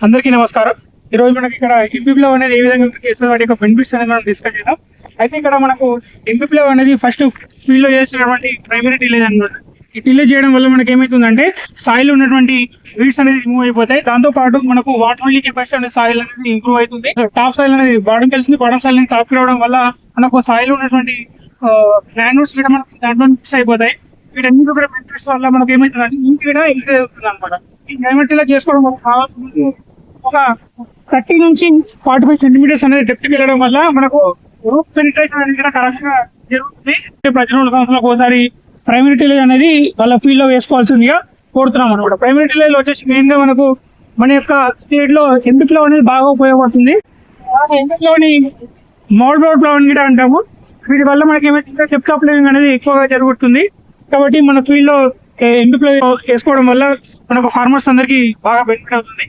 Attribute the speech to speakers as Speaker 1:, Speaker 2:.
Speaker 1: అందరికీ నమస్కారం. ఈ రోజు మనకి ఇక్కడ ఎంపీప్లవ్ అనేది ఏ విధంగా చేస్తే వాటి యొక్క బెనిఫిట్స్ అనేది మనం డిస్కస్ చేద్దాం. అయితే ఇక్కడ మనకు ఎంపీప్లవ్ అనేది ఫస్ట్ ఫీల్డ్ లో చేసినటువంటి ప్రైమరీ టిలేజ్ అనమాట. ఈ టిలేజ్ చేయడం వల్ల మనకి ఏమవుతుందంటే సాయిల్ ఉన్నటువంటి వీడ్స్ అనేది రిమూవ్ అయిపోతాయి. దాంతో పాటు మనకు వాటర్ హోల్డింగ్ కెపాసిటీ అనేది సాయిల్ అనేది ఇంప్రూవ్ అవుతుంది. టాప్ సాయిల్ అనేది బాటంకి వెళ్తుంది. బాటం సాయిల్ అనేది టాప్ రావడం వల్ల మనకు సాయిల్ ఉన్నటువంటి గ్రాన్యూల్స్ కూడా మనకు దాంట్లో మిక్స్ అయిపోతాయి. వీటన్ని కూడా బెనిఫిట్స్ వల్ల మనకి ఏమవుతుందంటే ఇంటి కూడా ఇంక్రీజ్ అవుతుంది అనమాట. ఈ గ్రామటిలా చేసుకోవడం ఒక 30 నుంచి 45 సెంటీమీటర్స్ అనేది డెప్త్ వెళ్ళడం వల్ల మనకు రూట్ పెనిట్రేషన్ అనేది కూడా కరెక్ట్ గా జరుగుతుంది. ప్రతి 2 సంవత్సరాలకు ఒకసారి ప్రైమరీ టిలేజ్ అనేది వాళ్ళ ఫీల్డ్ లో వేసుకోవాల్సిందిగా కోరుతున్నాం అనమాట. ప్రైమరీ టిలేజ్ వచ్చేసి మెయిన్ గా మనకు మన యొక్క స్టేట్ లో ఎంపీప్లవ్ అనేది బాగా ఉపయోగపడుతుంది. ఎంపీప్లవ్ని మోడ్ బోర్డ్ ప్లవ్ అని కూడా అంటాము. వీటి వల్ల మనకి ఏమైతే డెప్త్ ఆఫ్ లివింగ్ అనేది ఎక్కువగా జరుగుతుంది. కాబట్టి మన ఫీల్డ్ లో ఎంపీప్లవ్ వేసుకోవడం వల్ల మనకు ఫార్మర్స్ అందరికి బాగా బెనిఫిట్ అవుతుంది.